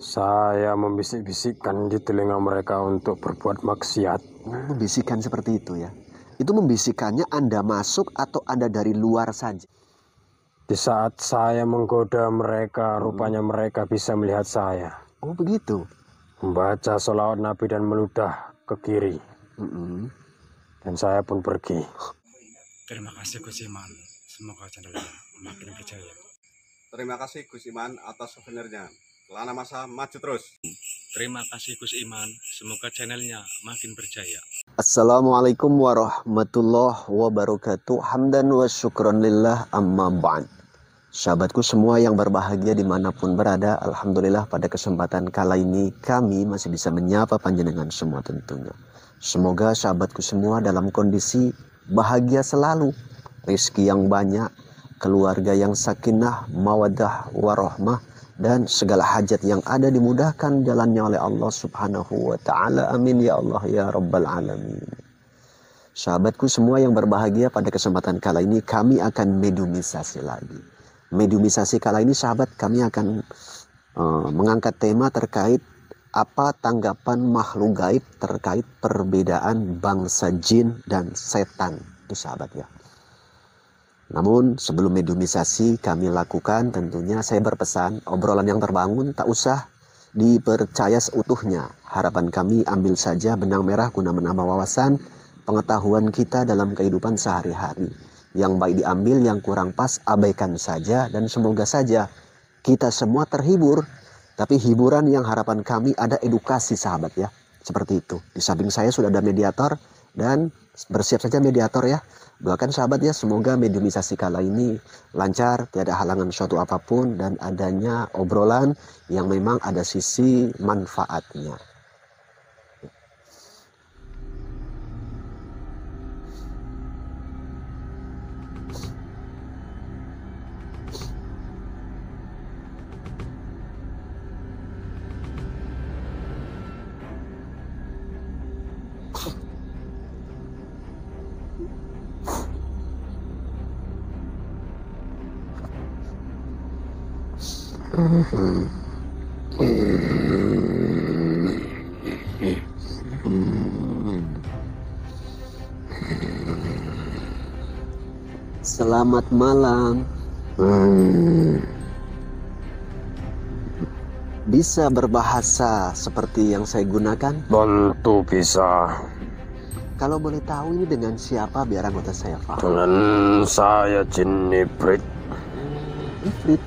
Saya membisik-bisikkan di telinga mereka untuk berbuat maksiat. Membisikkan seperti itu ya. Itu membisikkannya Anda masuk atau Anda dari luar saja? Di saat saya menggoda mereka, rupanya mereka bisa melihat saya. Oh begitu. Membaca sholawat Nabi dan meludah ke kiri. Dan saya pun pergi. Terima kasih Gus Iman. Semoga channelnya makin berjaya. Terima kasih Gus Iman atas souvenirnya. Kelana masa maju terus. Terima kasih Gus Iman. Semoga channelnya makin berjaya. Assalamualaikum warahmatullahi wabarakatuh. Hamdan wa syukron lillah amma ba'd. Sahabatku semua yang berbahagia dimanapun berada, alhamdulillah pada kesempatan kala ini kami masih bisa menyapa panjenengan semua tentunya. Semoga sahabatku semua dalam kondisi bahagia selalu, rezeki yang banyak, keluarga yang sakinah, mawaddah, warahmah, dan segala hajat yang ada dimudahkan jalannya oleh Allah subhanahu wa ta'ala. Amin ya Allah ya Rabbal Alamin. Sahabatku semua yang berbahagia, pada kesempatan kala ini kami akan mediumisasi lagi. Mediumisasi kala ini sahabat, kami akan mengangkat tema terkait apa tanggapan makhluk gaib terkait perbedaan bangsa jin dan setan. Itu sahabat ya. Namun sebelum mediumisasi kami lakukan, tentunya saya berpesan obrolan yang terbangun tak usah dipercaya seutuhnya. Harapan kami ambil saja benang merah guna menambah wawasan pengetahuan kita dalam kehidupan sehari-hari. Yang baik diambil, yang kurang pas abaikan saja, dan semoga saja kita semua terhibur. Tapi hiburan yang harapan kami ada edukasi sahabat ya. Seperti itu. Di samping saya sudah ada mediator, dan bersiap saja mediator ya. Doakan sahabat ya, semoga mediumisasi kala ini lancar, tiada halangan suatu apapun, dan adanya obrolan yang memang ada sisi manfaatnya. Selamat malam. Bisa berbahasa seperti yang saya gunakan? Tentu bisa. Kalau boleh tahu ini dengan siapa biar anggota saya paham? Dengan saya Jin Ibrit. Ifrit.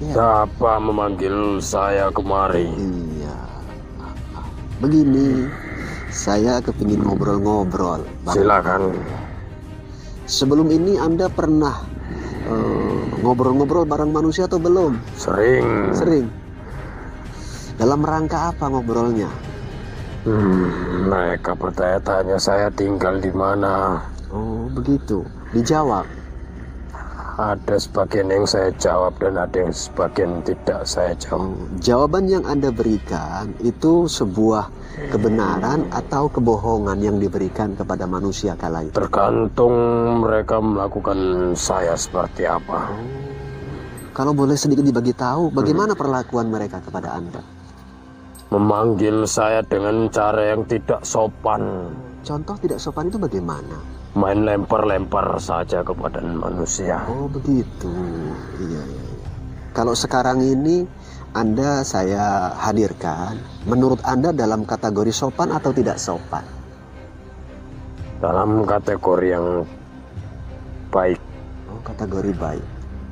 Ya. Siapa memanggil saya kemari? Iya. Begini, saya kepingin ngobrol-ngobrol. Silakan. Sebelum ini Anda pernah ngobrol-ngobrol bareng manusia atau belum? Sering. Sering. Dalam rangka apa ngobrolnya? Mereka bertanya-tanya saya tinggal di mana. Oh begitu. Dijawab. Ada sebagian yang saya jawab dan ada yang sebagian tidak saya jawab. Jawaban yang Anda berikan itu sebuah kebenaran atau kebohongan yang diberikan kepada manusia kala itu? Tergantung mereka melakukan saya seperti apa. Kalau boleh sedikit dibagi tahu, bagaimana perlakuan mereka kepada Anda? Memanggil saya dengan cara yang tidak sopan. Contoh tidak sopan itu bagaimana? Main lempar-lempar saja kepada manusia. Oh begitu. Iya. Kalau sekarang ini Anda saya hadirkan, menurut Anda dalam kategori sopan atau tidak sopan? Dalam kategori yang baik. Oh kategori baik.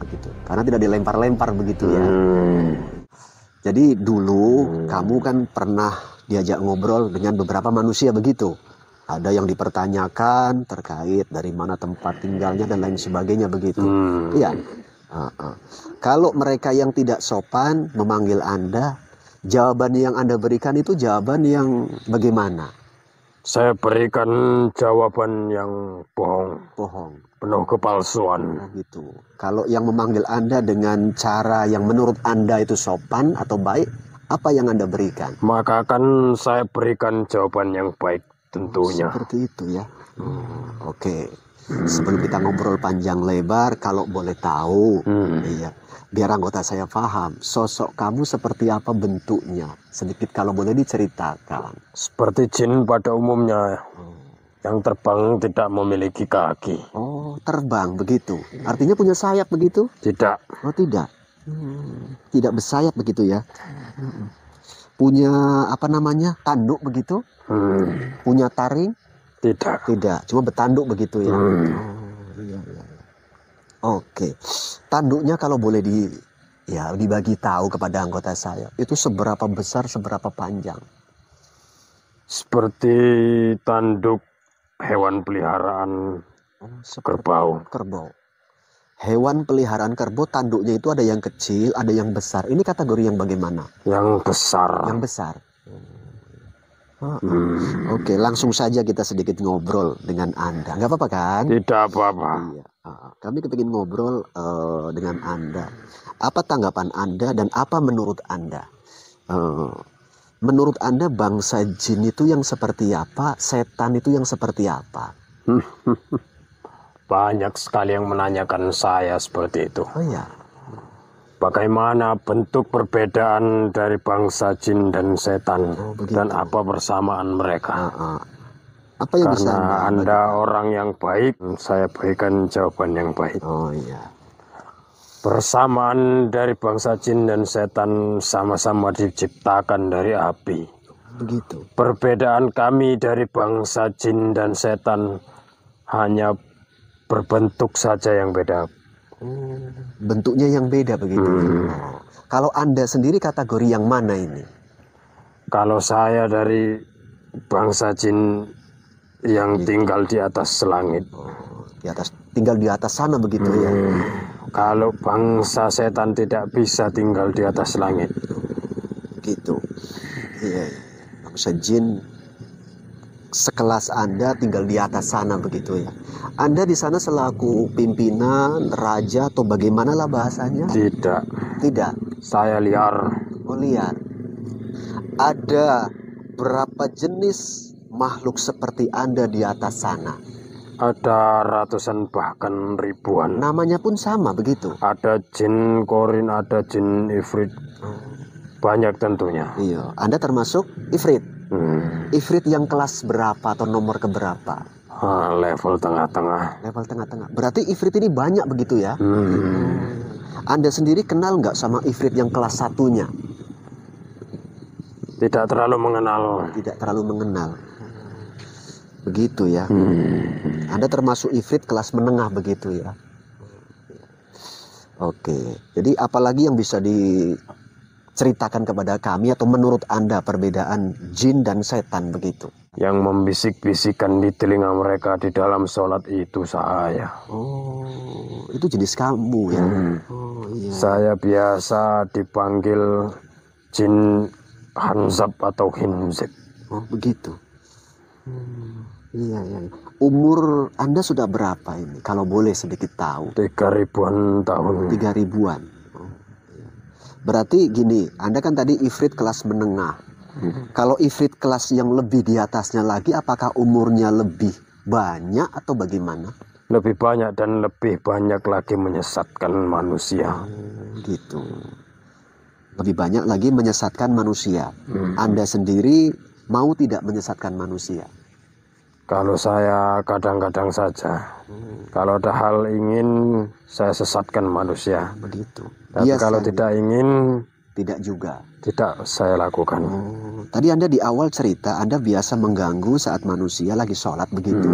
Begitu. Karena tidak dilempar-lempar begitu ya. Jadi dulu kamu kan pernah diajak ngobrol dengan beberapa manusia begitu. Ada yang dipertanyakan terkait dari mana tempat tinggalnya dan lain sebagainya begitu. Iya. Kalau mereka yang tidak sopan memanggil Anda, jawaban yang Anda berikan itu jawaban yang bagaimana? Saya berikan jawaban yang bohong. Bohong. Penuh kepalsuan. Oh gitu. Kalau yang memanggil Anda dengan cara yang menurut Anda itu sopan atau baik, apa yang Anda berikan? Maka akan saya berikan jawaban yang baik tentunya. Seperti itu ya. Oke. Sebelum kita ngobrol panjang lebar, kalau boleh tahu, iya, biar anggota saya paham, sosok kamu seperti apa bentuknya? Sedikit kalau boleh diceritakan. Seperti jin pada umumnya, yang terbang tidak memiliki kaki. Oh, terbang begitu. Artinya punya sayap begitu? Tidak. Oh, tidak. Tidak bersayap begitu ya. Punya apa namanya? Tanduk begitu? Punya taring? Tidak. Tidak, cuma bertanduk begitu ya. Oh, iya, iya. Oke. Tanduknya kalau boleh dibagi tahu kepada anggota saya, itu seberapa besar, seberapa panjang? Seperti tanduk hewan peliharaan kerbau. Kerbau. Hewan peliharaan kerbau, tanduknya itu ada yang kecil, ada yang besar. Ini kategori yang bagaimana? Yang besar. Yang besar. Oke, langsung saja kita sedikit ngobrol dengan Anda. Nggak apa-apa kan? Tidak apa-apa. Iya. Kami kepingin ngobrol dengan Anda. Apa tanggapan Anda dan apa menurut Anda? Menurut Anda bangsa jin itu yang seperti apa? Setan itu yang seperti apa? Banyak sekali yang menanyakan saya seperti itu. Oh ya. Bagaimana bentuk perbedaan dari bangsa jin dan setan, dan apa persamaan mereka? Apa yang bisa Karena Anda orang yang baik, saya berikan jawaban yang baik. Oh iya. Persamaan dari bangsa jin dan setan sama-sama diciptakan dari api. Begitu. Perbedaan kami dari bangsa jin dan setan hanya berbentuk saja yang beda. Bentuknya yang beda begitu. Kalau Anda sendiri kategori yang mana ini? Kalau saya dari bangsa jin yang tinggal di atas langit. Tinggal di atas sana begitu ya. Kalau bangsa setan tidak bisa tinggal di atas langit. Gitu. Iya. Bangsa jin sekelas Anda tinggal di atas sana begitu ya. Anda di sana selaku pimpinan, raja atau bagaimana lah bahasanya? Tidak. Tidak. Saya liar. Oh, liar. Ada berapa jenis makhluk seperti Anda di atas sana? Ada ratusan bahkan ribuan. Namanya pun sama begitu. Ada jin korin, ada jin ifrit. Banyak tentunya. Iya. Anda termasuk ifrit. Ifrit yang kelas berapa atau nomor keberapa? Level tengah-tengah. Level tengah-tengah. Berarti ifrit ini banyak begitu ya? Anda sendiri kenal nggak sama ifrit yang kelas satunya? Tidak terlalu mengenal. Tidak terlalu mengenal. Begitu ya. Anda termasuk ifrit kelas menengah begitu ya. Oke. Jadi apalagi yang bisa diceritakan kepada kami atau menurut Anda perbedaan jin dan setan begitu? Yang membisik-bisikan di telinga mereka di dalam sholat itu saya. Oh, itu jenis kamu ya? Oh, iya. Saya biasa dipanggil jin Hanzab atau Hinzib. Oh, begitu. Iya, iya. Umur Anda sudah berapa ini? Kalau boleh sedikit tahu. 3000-an tahun. 3000-an. Oh, iya. Berarti gini, Anda kan tadi ifrit kelas menengah. Kalau ifrit kelas yang lebih di atasnya lagi, apakah umurnya lebih banyak atau bagaimana? Lebih banyak dan lebih banyak lagi menyesatkan manusia. Gitu. Lebih banyak lagi menyesatkan manusia. Anda sendiri mau tidak menyesatkan manusia? Kalau saya kadang-kadang saja. Kalau ada hal ingin, saya sesatkan manusia. Begitu. Tapi kalau tidak ingin, tidak juga. tidak saya lakukan. Tadi Anda di awal cerita Anda biasa mengganggu saat manusia lagi sholat begitu.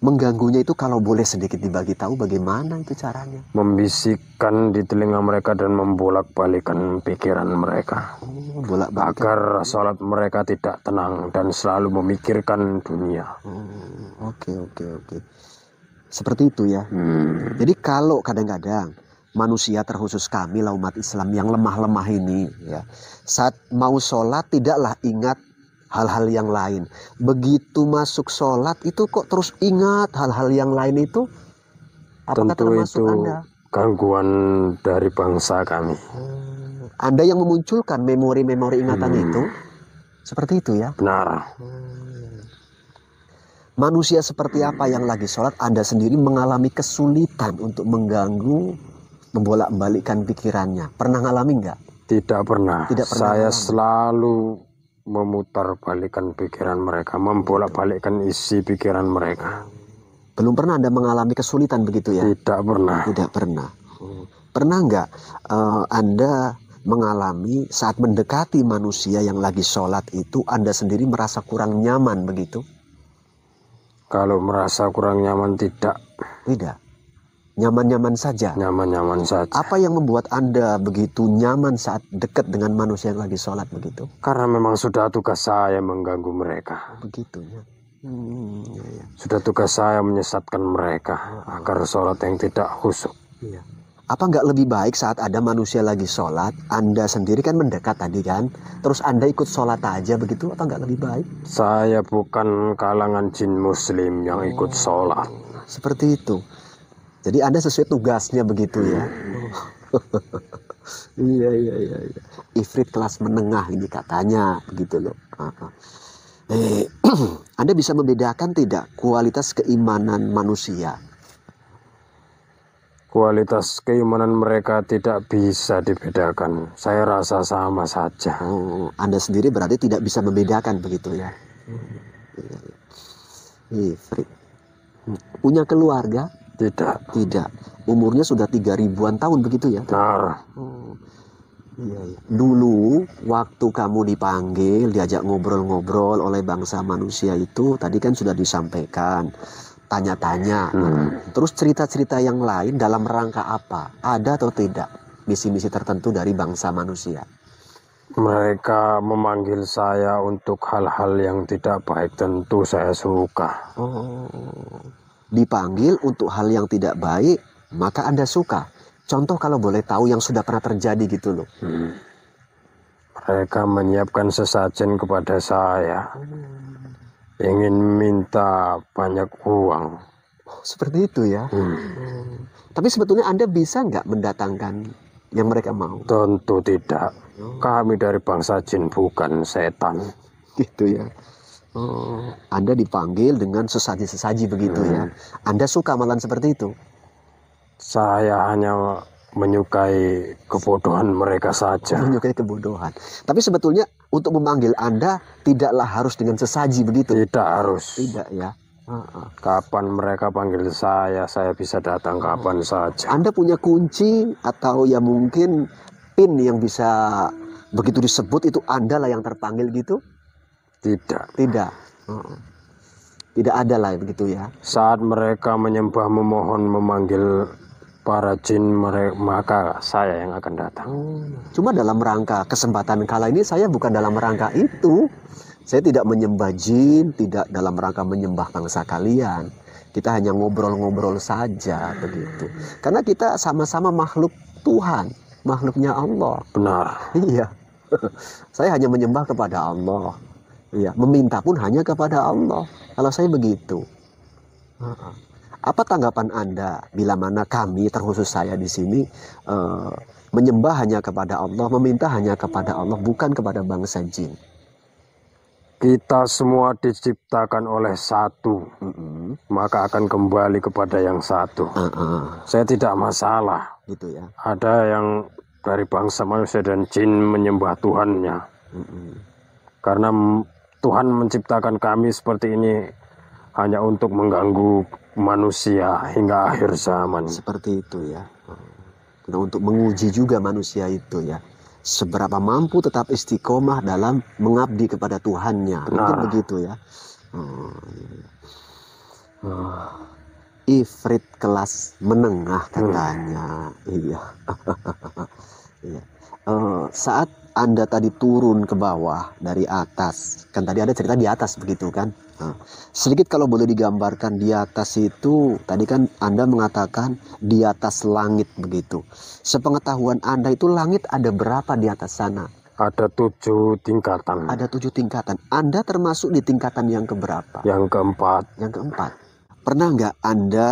Mengganggunya itu kalau boleh sedikit dibagi tahu bagaimana itu caranya? Membisikkan di telinga mereka dan membolak-balikan pikiran mereka. Agar sholat mereka tidak tenang dan selalu memikirkan dunia. Oke. Seperti itu ya. Jadi kalau kadang-kadang manusia terkhusus kami lah umat Islam yang lemah-lemah ini ya, saat mau sholat tidaklah ingat hal-hal yang lain. Begitu masuk sholat itu kok terus ingat hal-hal yang lain itu? Apakah tentu termasuk itu Anda? Gangguan dari bangsa kami. Anda yang memunculkan memori-memori ingatan itu? Seperti itu ya? Benar. Manusia seperti apa yang lagi sholat, Anda sendiri mengalami kesulitan untuk mengganggu, membolak-balikkan pikirannya. Pernah ngalami nggak? Tidak pernah. Tidak pernah Saya mengalami. selalu memutar-balikan pikiran mereka, membolak-balikkan isi pikiran mereka. Belum pernah Anda mengalami kesulitan begitu ya? Tidak pernah. Tidak pernah. Pernah nggak Anda mengalami saat mendekati manusia yang lagi sholat itu, Anda sendiri merasa kurang nyaman begitu? Kalau merasa kurang nyaman, tidak. Tidak. Nyaman-nyaman saja. Nyaman-nyaman saja. Apa yang membuat Anda begitu nyaman saat dekat dengan manusia yang lagi sholat begitu? Karena memang sudah tugas saya mengganggu mereka. Begitu ya. Ya. Sudah tugas saya menyesatkan mereka agar sholat yang tidak khusyuk. Iya. Apa nggak lebih baik saat ada manusia lagi sholat, Anda sendiri kan mendekat tadi kan, terus Anda ikut sholat aja begitu, apa nggak lebih baik? Saya bukan kalangan jin muslim yang ikut sholat. Seperti itu. Jadi Anda sesuai tugasnya begitu ya. Iya. Ifrit kelas menengah ini katanya begitu loh. Anda bisa membedakan tidak kualitas keimanan manusia? Kualitas keimanan mereka tidak bisa dibedakan. Saya rasa sama saja. Anda sendiri berarti tidak bisa membedakan begitu ya. Ifrit. Punya keluarga? Tidak. Tidak. Umurnya sudah 3000-an tahun begitu ya? Nah, Iya. Dulu waktu kamu dipanggil, diajak ngobrol-ngobrol oleh bangsa manusia itu, tadi kan sudah disampaikan, tanya-tanya. Terus cerita-cerita yang lain dalam rangka apa? Ada atau tidak misi-misi tertentu dari bangsa manusia? mereka memanggil saya untuk hal-hal yang tidak baik, tentu saya suka. Dipanggil untuk hal yang tidak baik, maka Anda suka. Contoh kalau boleh tahu yang sudah pernah terjadi gitu loh. Mereka menyiapkan sesajen kepada saya, ingin minta banyak uang. Seperti itu ya. Tapi sebetulnya Anda bisa nggak mendatangkan yang mereka mau? Tentu tidak. Kami dari bangsa jin, bukan setan. Gitu ya. Anda dipanggil dengan sesaji-sesaji begitu ya. Anda suka malahan seperti itu? Saya hanya menyukai kebodohan mereka saja. Menyukai kebodohan. Tapi sebetulnya untuk memanggil Anda tidaklah harus dengan sesaji begitu. Tidak harus. Tidak ya. Kapan mereka panggil saya bisa datang kapan saja. Anda punya kunci atau ya mungkin PIN yang bisa begitu disebut itu Anda lah yang terpanggil gitu? Tidak. Tidak. Tidak ada lah begitu ya. Saat mereka menyembah, memohon, memanggil para jin, maka saya yang akan datang. Cuma dalam rangka kesempatan kala ini saya bukan dalam rangka itu. Saya tidak menyembah jin, tidak dalam rangka menyembah bangsa kalian. Kita hanya ngobrol-ngobrol saja begitu. Karena kita sama-sama makhluk Tuhan, makhluknya Allah. Benar. Iya. Saya hanya menyembah kepada Allah. Iya, meminta pun hanya kepada Allah. Kalau saya begitu. Apa tanggapan Anda bila mana kami, terkhusus saya di sini, menyembah hanya kepada Allah, meminta hanya kepada Allah, bukan kepada bangsa jin? Kita semua diciptakan oleh satu, maka akan kembali kepada yang satu. Saya tidak masalah. Gitu ya. Ada yang dari bangsa manusia dan jin menyembah Tuhannya. Karena Tuhan menciptakan kami seperti ini hanya untuk mengganggu manusia hingga akhir zaman. Seperti itu ya. Nah, untuk menguji juga manusia itu ya. Seberapa mampu tetap istiqomah dalam mengabdi kepada Tuhannya. Mungkin begitu ya. Ifrit kelas menengah katanya. Iya. Iya. Saat Anda tadi turun ke bawah dari atas, kan tadi ada cerita di atas begitu kan? Sedikit kalau boleh digambarkan di atas itu, tadi kan Anda mengatakan di atas langit begitu. Sepengetahuan Anda itu langit ada berapa di atas sana? Ada 7 tingkatan. Ada 7 tingkatan. Anda termasuk di tingkatan yang keberapa? Yang keempat. Yang keempat. Pernah nggak Anda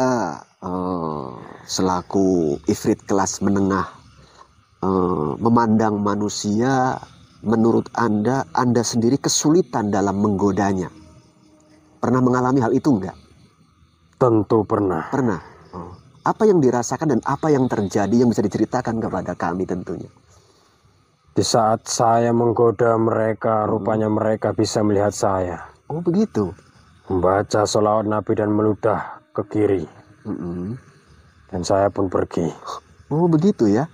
selaku ifrit kelas menengah memandang manusia, menurut Anda sendiri kesulitan dalam menggodanya? Pernah mengalami hal itu enggak? Tentu pernah. Pernah. Oh. Apa yang dirasakan dan apa yang terjadi yang bisa diceritakan kepada kami tentunya? Di saat saya menggoda mereka, rupanya mereka bisa melihat saya. Oh begitu. Membaca sholawat Nabi dan meludah ke kiri. Mm-mm. Dan saya pun pergi. Oh begitu ya.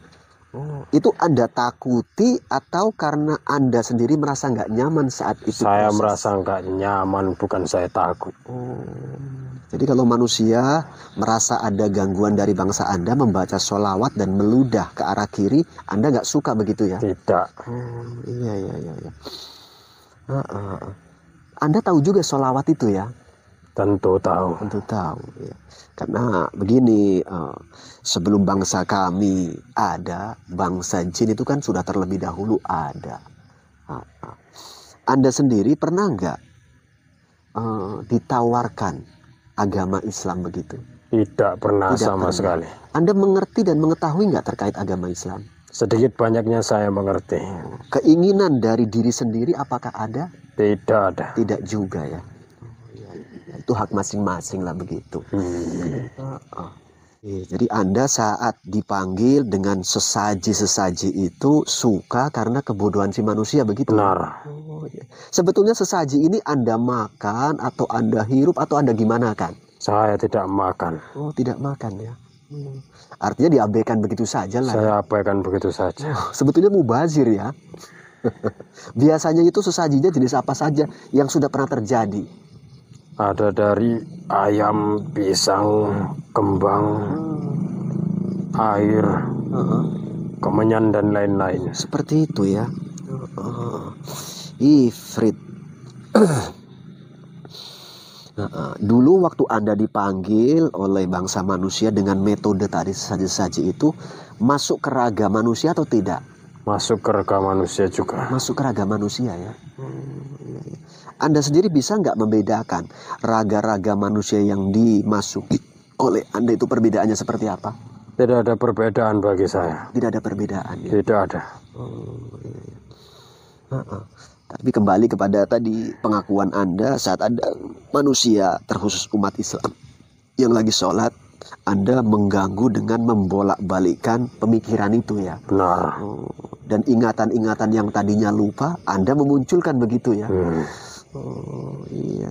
Oh, itu Anda takuti atau karena Anda sendiri merasa nggak nyaman saat itu? Saya proses? merasa nggak nyaman, bukan saya takut. Oh. Jadi kalau manusia merasa ada gangguan dari bangsa Anda membaca sholawat dan meludah ke arah kiri, Anda nggak suka begitu ya? Tidak. Oh, iya. Anda tahu juga sholawat itu ya? Tentu tahu. Tentu tahu. Ya. Karena begini, sebelum bangsa kami ada, bangsa jin itu kan sudah terlebih dahulu ada. Anda sendiri pernah nggak ditawarkan agama Islam begitu? Tidak pernah Tidak sama pernah. sekali. Anda mengerti dan mengetahui nggak terkait agama Islam? Sedikit banyaknya saya mengerti. Keinginan dari diri sendiri apakah ada? Tidak ada. Tidak juga ya. Itu hak masing-masing lah begitu. Jadi Anda saat dipanggil dengan sesaji-sesaji itu suka karena kebodohan si manusia begitu? Benar. Oh, iya. Sebetulnya sesaji ini Anda makan atau Anda hirup atau Anda gimana kan? Saya tidak makan. Oh tidak makan ya. Artinya diabaikan begitu saja lah. Saya abaikan begitu saja. Sebetulnya mubazir ya. Biasanya itu sesajinya jenis apa saja yang sudah pernah terjadi? Ada dari ayam, pisang, kembang, air, kemenyan dan lain-lain. Seperti itu ya. Ifrit. Dulu waktu Anda dipanggil oleh bangsa manusia dengan metode tadi sesaji-sesaji itu, masuk ke raga manusia atau tidak? Masuk ke raga manusia juga. Masuk ke raga manusia ya. Iya. Anda sendiri bisa nggak membedakan raga-raga manusia yang dimasuki oleh Anda itu perbedaannya seperti apa? Tidak ada perbedaan bagi saya. Tidak ada perbedaan ya. Tidak ada. Tapi kembali kepada tadi pengakuan Anda saat ada manusia terkhusus umat Islam yang lagi sholat, Anda mengganggu dengan membolak-balikkan pemikiran itu ya. Benar. Dan ingatan-ingatan yang tadinya lupa, Anda memunculkan begitu ya. Oh iya.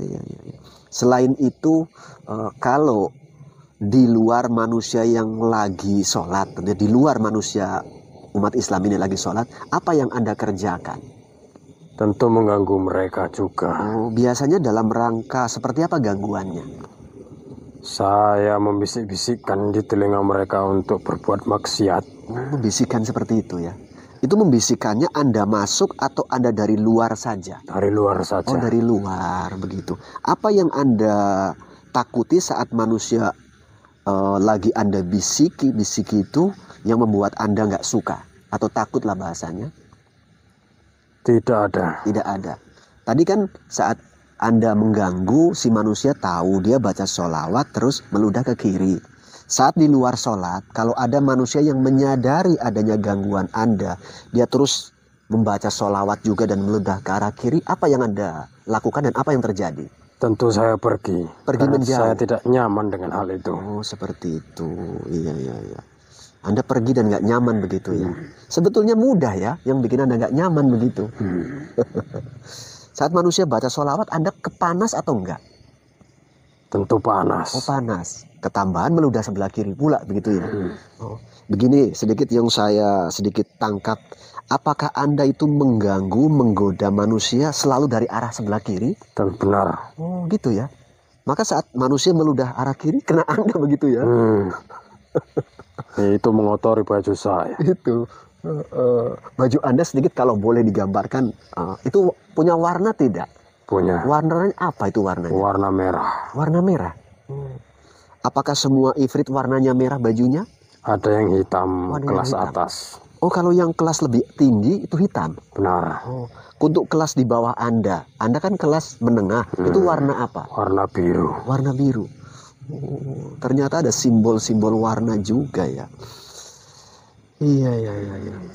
Selain itu, kalau di luar manusia yang lagi sholat, di luar manusia umat Islam ini lagi sholat, apa yang Anda kerjakan? Tentu mengganggu mereka juga. Oh, biasanya dalam rangka seperti apa gangguannya? Saya membisik-bisikkan di telinga mereka untuk berbuat maksiat. Oh, membisikkan seperti itu ya. Itu membisikkannya Anda masuk atau Anda dari luar saja? Dari luar saja. Oh, dari luar begitu. Apa yang Anda takuti saat manusia lagi Anda bisiki itu yang membuat Anda nggak suka atau takut lah bahasanya? Tidak ada. Tidak ada. Tadi kan saat Anda mengganggu, si manusia tahu dia baca sholawat terus meludah ke kiri. Saat di luar sholat, kalau ada manusia yang menyadari adanya gangguan Anda, dia terus membaca sholawat juga dan meludah ke arah kiri, apa yang Anda lakukan dan apa yang terjadi? Tentu saya pergi. Pergi Karena menjauh. saya tidak nyaman dengan hal itu. Oh seperti itu. Iya. Anda pergi dan nggak nyaman begitu ya. Sebetulnya mudah ya yang bikin Anda nggak nyaman begitu. Saat manusia baca sholawat, Anda kepanas atau enggak? Tentu panas. Oh panas. Ketambahan meludah sebelah kiri pula begitu ya. Oh, begini sedikit yang saya sedikit tangkap. Apakah Anda itu mengganggu, menggoda manusia selalu dari arah sebelah kiri? Dan benar. Oh gitu ya. Maka saat manusia meludah arah kiri, kena Anda begitu ya. Itu mengotori baju saya. Itu baju Anda sedikit kalau boleh digambarkan, itu punya warna tidak? Punya. Warnanya apa itu warnanya? Warna merah. Warna merah. Apakah semua ifrit warnanya merah bajunya? Ada yang hitam. Oh, ada yang kelas hitam. atas. Oh kalau yang kelas lebih tinggi itu hitam. Benar. Oh, untuk kelas di bawah Anda kan kelas menengah, itu warna apa? Warna biru. Warna biru. Oh, ternyata ada simbol-simbol warna juga ya. Iya.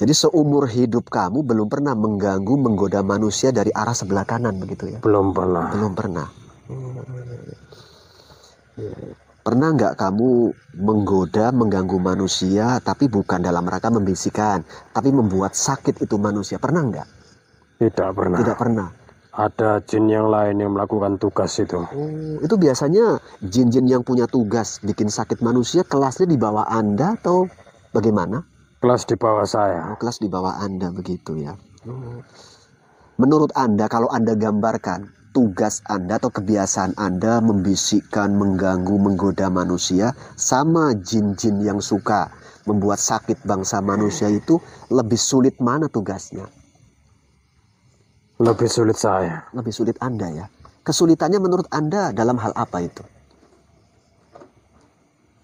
Jadi seumur hidup kamu belum pernah mengganggu, menggoda manusia dari arah sebelah kanan begitu ya? Belum pernah. Belum pernah. Pernah nggak kamu menggoda, mengganggu manusia, tapi bukan dalam rangka membisikkan, tapi membuat sakit itu manusia? Pernah nggak? Tidak pernah. Tidak pernah. Ada jin yang lain yang melakukan tugas itu. Oh, itu biasanya jin-jin yang punya tugas bikin sakit manusia kelasnya di bawah Anda atau bagaimana? Kelas di bawah saya. Oh, kelas di bawah Anda begitu ya. Menurut Anda, kalau Anda gambarkan tugas Anda atau kebiasaan Anda membisikkan, mengganggu, menggoda manusia sama jin-jin yang suka membuat sakit bangsa manusia itu, lebih sulit mana tugasnya? Lebih sulit saya. Lebih sulit Anda ya. Kesulitannya menurut Anda dalam hal apa itu?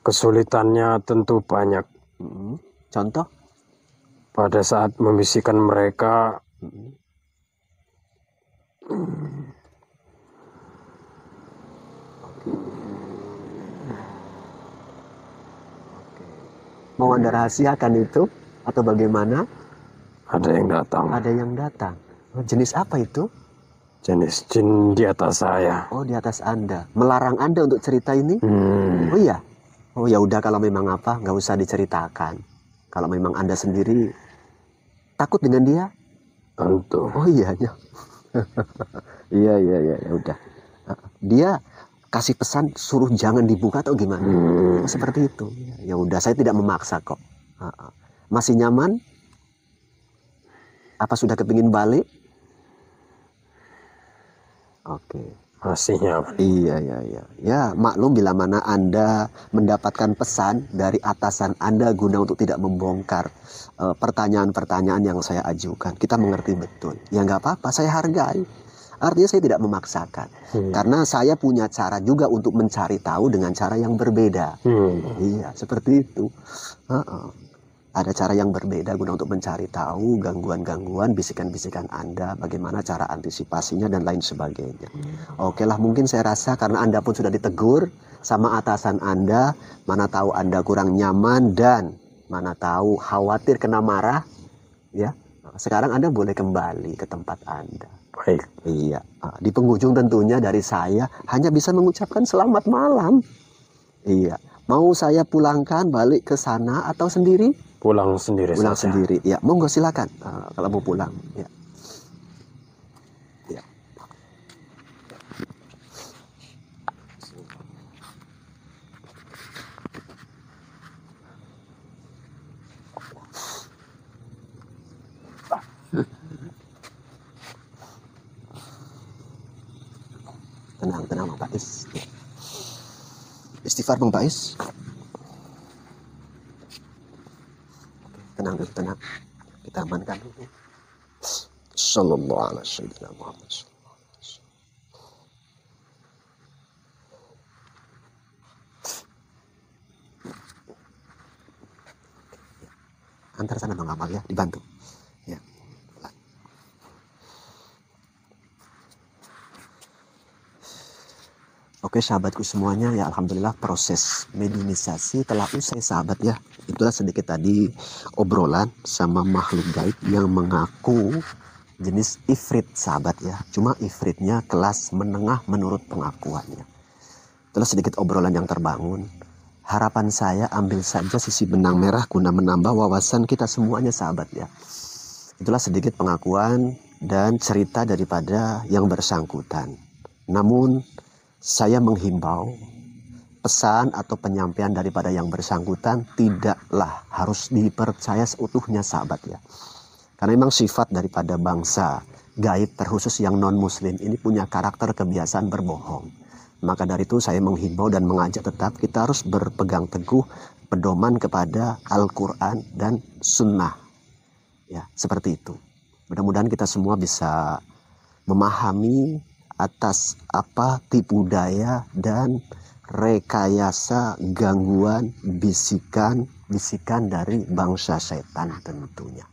Kesulitannya tentu banyak. Contoh? Pada saat membisikkan mereka, Mau Anda rahasiakan itu atau bagaimana? ada yang datang. Ada yang datang. Oh, jenis apa itu? Jenis jin di atas saya. Oh, di atas Anda. Melarang Anda untuk cerita ini? Oh iya. Oh ya udah, kalau memang apa, nggak usah diceritakan. Kalau memang Anda sendiri takut dengan dia? Tentu. Oh iya ya. Iya ya udah. Dia kasih pesan suruh jangan dibuka atau gimana? Oh, seperti itu. Ya udah, saya tidak memaksa kok. Masih nyaman? Apa sudah kepingin balik? Oke. Masih nyaman. Iya. Ya, maklum bila mana Anda mendapatkan pesan dari atasan Anda guna untuk tidak membongkar pertanyaan-pertanyaan yang saya ajukan. Kita mengerti betul. Ya nggak apa-apa, saya hargai. Artinya saya tidak memaksakan. Karena saya punya cara juga untuk mencari tahu dengan cara yang berbeda. Iya, seperti itu. Ada cara yang berbeda guna untuk mencari tahu gangguan-gangguan, bisikan-bisikan Anda, bagaimana cara antisipasinya dan lain sebagainya. Oke lah, mungkin saya rasa karena Anda pun sudah ditegur sama atasan Anda, mana tahu Anda kurang nyaman dan mana tahu khawatir kena marah, ya. Sekarang Anda boleh kembali ke tempat Anda. Baik. Iya. Di penghujung tentunya dari saya hanya bisa mengucapkan selamat malam. Iya. Mau saya pulangkan balik ke sana atau sendiri? Pulang sendiri Pulang saja. sendiri. Ya, monggo silakan kalau mau pulang. Ya. Ya. Tenang Bang Bais. Ya. Istighfar Bang Bais. Tenang. Kita amankan dulu. Sallallahu alaihi wasallam. Antar sana Bang Amal ya, dibantu. Ya. Oke sahabatku semuanya, ya alhamdulillah proses mediumisasi telah usai sahabat ya. Itulah sedikit tadi obrolan sama makhluk gaib yang mengaku jenis ifrit sahabat ya. Cuma ifritnya kelas menengah menurut pengakuannya. Itulah sedikit obrolan yang terbangun. Harapan saya ambil saja sisi benang merah guna menambah wawasan kita semuanya sahabat ya. Itulah sedikit pengakuan dan cerita daripada yang bersangkutan. Namun saya menghimbau pesan atau penyampaian daripada yang bersangkutan tidaklah harus dipercaya seutuhnya sahabat ya. Karena memang sifat daripada bangsa gaib terkhusus yang non muslim ini punya karakter kebiasaan berbohong. Maka dari itu saya menghimbau dan mengajak tetap kita harus berpegang teguh pedoman kepada Al-Quran dan Sunnah. Ya, seperti itu. Mudah-mudahan kita semua bisa memahami atas apa tipu daya dan rekayasa gangguan bisikan dari bangsa setan tentunya.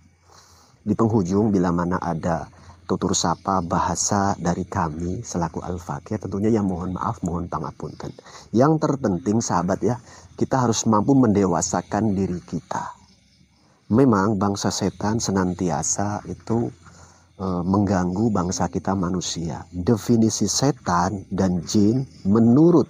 Di penghujung bila mana ada tutur sapa bahasa dari kami selaku Al-Fakir, tentunya yang mohon maaf, mohon pangapunten. Yang terpenting sahabat ya, kita harus mampu mendewasakan diri kita. Memang bangsa setan senantiasa itu mengganggu bangsa kita manusia. Definisi setan dan jin menurut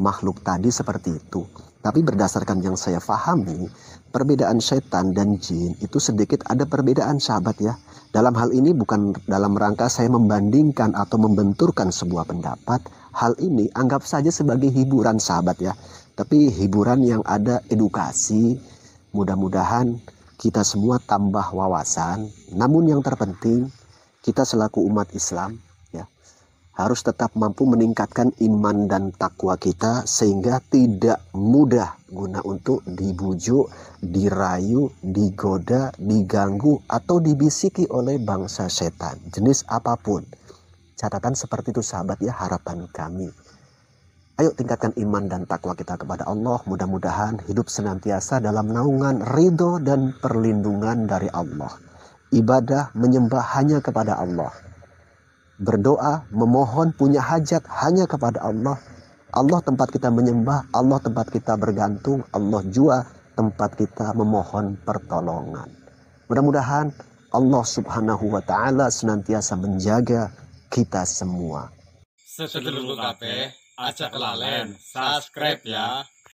makhluk tadi seperti itu. Tapi berdasarkan yang saya pahami, perbedaan setan dan jin itu sedikit ada perbedaan, sahabat ya. Dalam hal ini bukan dalam rangka saya membandingkan atau membenturkan sebuah pendapat. Hal ini anggap saja sebagai hiburan, sahabat ya. Tapi hiburan yang ada edukasi. Mudah-mudahan kita semua tambah wawasan. Namun yang terpenting, kita selaku umat Islam ya, harus tetap mampu meningkatkan iman dan takwa kita sehingga tidak mudah guna untuk dibujuk, dirayu, digoda, diganggu atau dibisiki oleh bangsa setan jenis apapun. Catatan seperti itu, sahabat ya, harapan kami. Ayo tingkatkan iman dan takwa kita kepada Allah. Mudah-mudahan hidup senantiasa dalam naungan ridho dan perlindungan dari Allah. Ibadah menyembah hanya kepada Allah. Berdoa, memohon, punya hajat hanya kepada Allah. Allah tempat kita menyembah, Allah tempat kita bergantung, Allah jua tempat kita memohon pertolongan. Mudah-mudahan Allah Subhanahu wa Ta'ala senantiasa menjaga kita semua. Sedulur kabeh, aja kelalen subscribe ya.